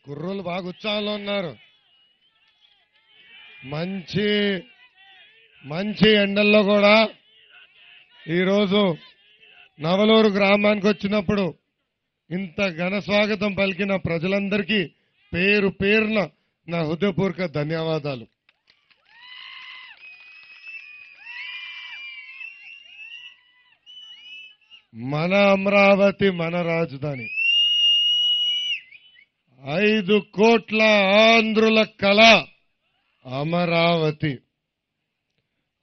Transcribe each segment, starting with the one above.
కుర్రోళ్ళు బాగా ఉత్సాహంలో ఉన్నారు. మంచి మంచి ఎండల్లో కూడా ఈరోజు నవలూరు గ్రామానికి వచ్చినప్పుడు ఇంత ఘన స్వాగతం పలికిన ప్రజలందరికీ పేరు పేరున నా హృదయపూర్వక ధన్యవాదాలు. మన అమరావతి మన రాజధాని, 5 కోట్ల ఆంధ్రుల కళ అమరావతి.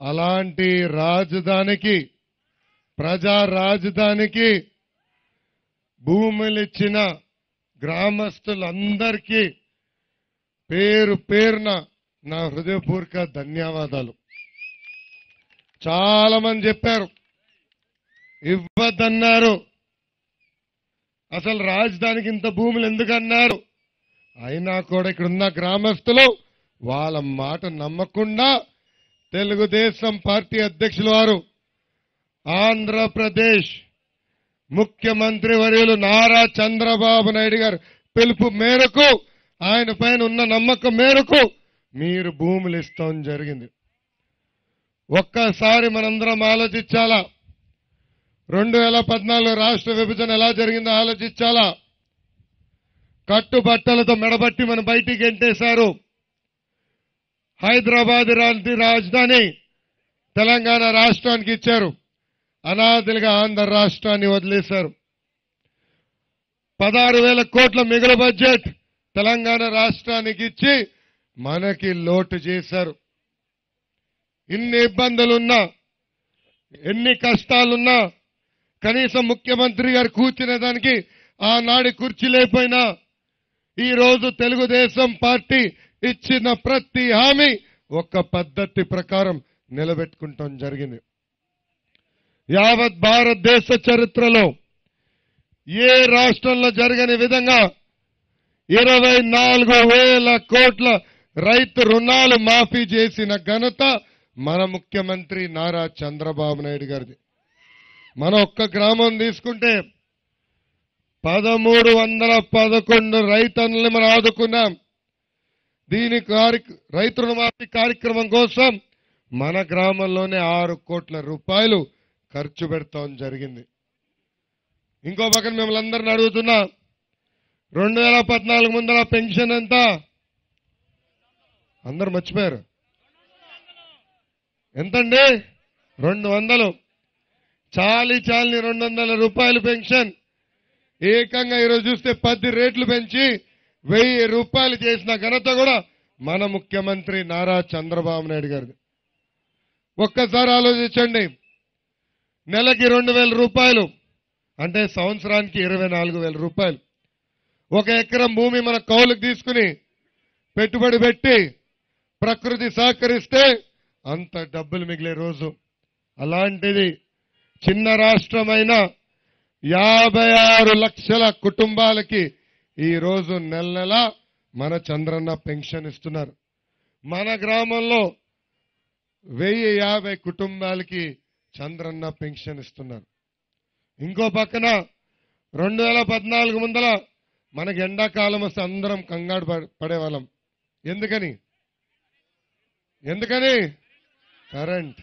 అలాంటి రాజధానికి, ప్రజా రాజధానికి భూములిచ్చిన గ్రామస్తులందరికీ పేరు పేరున నా హృదయపూర్వక ధన్యవాదాలు. చాలా మంది చెప్పారు ఇవ్వద్దన్నారు, అసలు రాజధానికి ఇంత భూములు ఎందుకన్నారు. అయినా కూడా ఇక్కడున్న గ్రామస్తులు వాళ్ళ మాట నమ్మకుండా తెలుగుదేశం పార్టీ అధ్యక్షుల వారు, ఆంధ్రప్రదేశ్ ముఖ్యమంత్రి వర్యులు నారా చంద్రబాబు నాయుడు గారు పిలుపు మేరకు, ఆయన పైన ఉన్న నమ్మకం మేరకు మీరు భూములు ఇస్తాం జరిగింది. ఒక్కసారి మనందరం ఆలోచించాలా. 2014 రాష్ట్ర విభజన ఎలా జరిగిందో ఆలోచించాలా. కట్టుబట్టలతో మెడబట్టి మన బయటికి గెంటేశారు. హైదరాబాద్ రాజధాని తెలంగాణ రాష్ట్రానికి ఇచ్చారు. అనాదిలుగా ఆంధ్ర రాష్ట్రాన్ని వదిలేశారు. 16,000 కోట్ల మిగులు బడ్జెట్ తెలంగాణ రాష్ట్రానికి ఇచ్చి మనకి లోటు చేశారు. ఇన్ని ఇబ్బందులున్నా, ఎన్ని కష్టాలున్నా, కనీసం ముఖ్యమంత్రి గారు కూర్చునే దానికి ఆనాడు కుర్చీ లేకపోయినా ఈ రోజు తెలుగుదేశం పార్టీ ఇచ్చిన ప్రతి హామీ ఒక పద్ధతి ప్రకారం నిలబెట్టుకుంటాం జరిగింది. యావత్ భారతదేశ చరిత్రలో ఏ రాష్ట్రంలో జరగని విధంగా 24,000 కోట్ల రైతు రుణాలు మాఫీ చేసిన ఘనత మన ముఖ్యమంత్రి నారా చంద్రబాబు నాయుడు గారిది. మన ఒక్క గ్రామం తీసుకుంటే 1,311 రైతన్నుల్ని మనం ఆదుకున్నాం. రైతు రుణమాఫీ కార్యక్రమం కోసం మన గ్రామంలోనే 6 కోట్ల రూపాయలు ఖర్చు పెడతాం జరిగింది. ఇంకో పక్కన మిమ్మల్ని అందరిని అడుగుతున్నా, 2014 ముందర పెన్షన్ ఎంత? అందరు మర్చిపోయారు. ఎంతండి? 200. చాలని 200 రూపాయలు పెన్షన్ ఏకంగా ఈరోజు చూస్తే 10 రేట్లు పెంచి 1,000 రూపాయలు చేసిన ఘనత కూడా మన ముఖ్యమంత్రి నారా చంద్రబాబు నాయుడు గారిది. ఒక్కసారి ఆలోచించండి. నెలకి 2,000 రూపాయలు అంటే సంవత్సరానికి 24,000 రూపాయలు. 1 ఎకరం భూమి మన కౌలుకు తీసుకుని పెట్టుబడి పెట్టి ప్రకృతి సహకరిస్తే అంత డబ్బులు మిగిలే రోజు. అలాంటిది చిన్న రాష్ట్రమైన 56 లక్షల కుటుంబాలకి ఈ రోజు నెల నెల మన చంద్రన్న పెన్షన్ ఇస్తున్నారు. మన గ్రామంలో 1,050 కుటుంబాలకి చంద్రన్న పెన్షన్ ఇస్తున్నారు. ఇంకో పక్కన 2014 ముందల మనకి ఎండాకాలం వస్తే అందరం కంగారు పడేవాళ్ళం. ఎందుకని కరెంట్.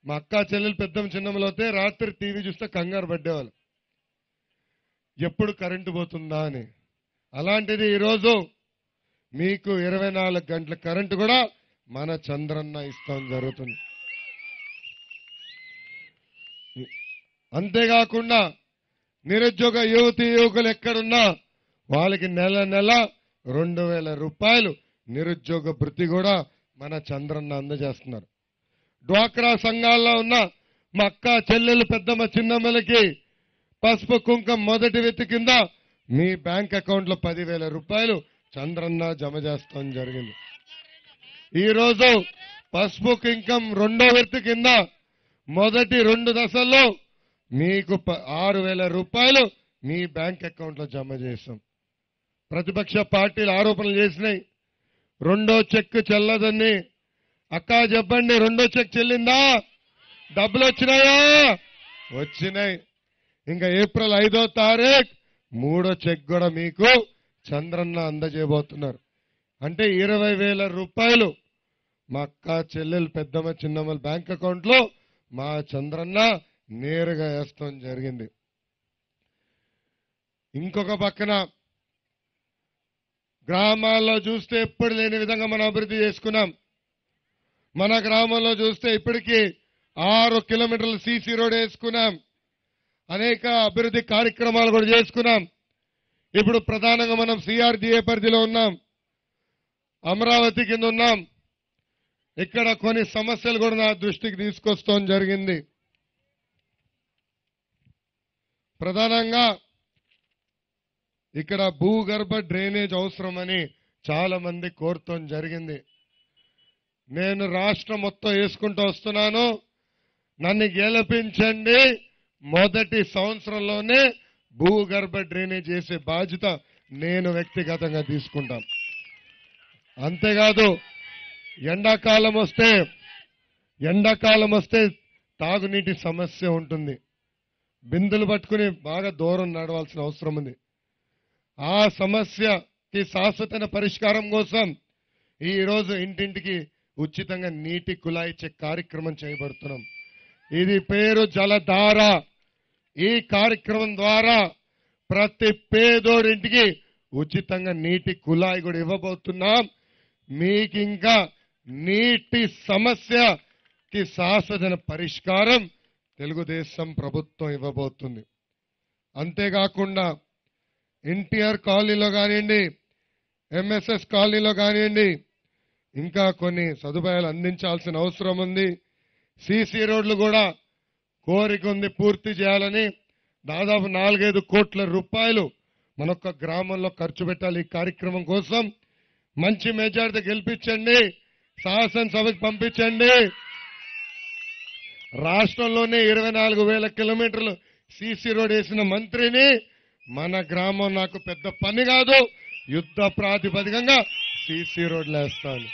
మా అక్క చెల్లెలు పెద్దమ్మ చిన్నమ్మలు అయితే రాత్రి టీవీ చూస్తే కంగారు పడ్డేవాళ్ళు, ఎప్పుడు కరెంటు పోతుందా అని. అలాంటిది ఈరోజు మీకు 24 గంటల కరెంటు కూడా మన చంద్రన్న ఇస్తాం జరుగుతుంది. అంతేకాకుండా నిరుద్యోగ యువకులు ఎక్కడున్నా వాళ్ళకి నెల నెల 2,000 రూపాయలు నిరుద్యోగ భృతి కూడా మన చంద్రన్న అందజేస్తున్నారు. డ్వాక్రా సంఘాల్లో ఉన్న మా అక్క చెల్లెలు పెద్దమ్మ చిన్నమ్మలకి పసుపు కుంకం మొదటి విత్తి కింద మీ బ్యాంక్ అకౌంట్ లో 10,000 రూపాయలు చంద్రన్న జమ చేస్తాం జరిగింది. ఈరోజు పసుపు కుంకం 2వ విత్తి కింద మొదటి 2 దశల్లో మీకు 6,000 రూపాయలు మీ బ్యాంక్ అకౌంట్ లో జమ చేస్తాం. ప్రతిపక్ష పార్టీలు ఆరోపణలు చేసినాయి, 2వ చెక్ చెల్లదని. అక్క చెప్పండి, 2వ చెక్ చెల్లిందా? డబ్బులు వచ్చినాయా? వచ్చినాయి. ఇంకా ఏప్రిల్ 5వ తారీఖు 3వ చెక్ కూడా మీకు చంద్రన్న అందజేయబోతున్నారు. అంటే 20,000 రూపాయలు మా అక్క చెల్లెలు పెద్దమ్మ చిన్నమ్మల బ్యాంక్ అకౌంట్లో మా చంద్రన్న నేరుగా వేస్తాం జరిగింది. ఇంకొక పక్కన గ్రామాల్లో చూస్తే ఎప్పుడు లేని విధంగా మనం అభివృద్ధి చేసుకున్నాం. మన గ్రామంలో చూస్తే ఇప్పటికీ 6 కిలోమీటర్ల సీసీ రోడ్ వేసుకున్నాం. అనేక అభివృద్ధి కార్యక్రమాలు కూడా చేసుకున్నాం. ఇప్పుడు ప్రధానంగా మనం సిఆర్డీఏ పరిధిలో ఉన్నాం, అమరావతి కింద ఉన్నాం. ఇక్కడ కొన్ని సమస్యలు కూడా నా దృష్టికి తీసుకొస్తాం జరిగింది. ప్రధానంగా ఇక్కడ భూగర్భ డ్రైనేజ్ అవసరమని చాలా మంది కోరుతాం జరిగింది. నేను రాష్ట్రం మొత్తం వేసుకుంటూ వస్తున్నాను. నన్ను గెలిపించండి, మొదటి సంవత్సరంలోనే భూగర్భ డ్రైనేజ్ చేసే బాధ్యత నేను వ్యక్తిగతంగా తీసుకుంటాం. అంతేకాదు ఎండాకాలం వస్తే తాగునీటి సమస్య ఉంటుంది. బిందులు పట్టుకుని బాగా దూరం నడవాల్సిన అవసరం ఉంది. ఆ సమస్యకి శాశ్వత పరిష్కారం కోసం ఈ రోజు ఇంటింటికి ఉచితంగా నీటి కుళాయి ఇచ్చే కార్యక్రమం చేయబడుతున్నాం. ఇది పేరు జలధార. ఈ కార్యక్రమం ద్వారా ప్రతి పేదోడింటికి ఉచితంగా నీటి కుళాయి కూడా ఇవ్వబోతున్నాం. మీకు ఇంకా నీటి సమస్యకి శాశ్వత పరిష్కారం తెలుగుదేశం ప్రభుత్వం ఇవ్వబోతుంది. అంతేకాకుండా ఎన్టీఆర్ కాలనీలో కానివ్వండి, ఎంఎస్ఎస్ కాలనీలో కానివ్వండి, ఇంకా కొన్ని సదుపాయాలు అందించాల్సిన అవసరం ఉంది. సీసీ రోడ్లు కూడా కోరిక ఉంది పూర్తి చేయాలని. దాదాపు 4-5 కోట్ల రూపాయలు మనొక్క గ్రామంలో ఖర్చు పెట్టాలి. ఈ కార్యక్రమం కోసం మంచి మెజారిటీ గెలిపించండి, శాసనసభకు పంపించండి. రాష్ట్రంలోనే 24,000 కిలోమీటర్లు సీసీ రోడ్ వేసిన మంత్రిని మన గ్రామం నాకు పెద్ద పని కాదు, యుద్ధ ప్రాతిపదికంగా సీసీ రోడ్లు వేస్తాను.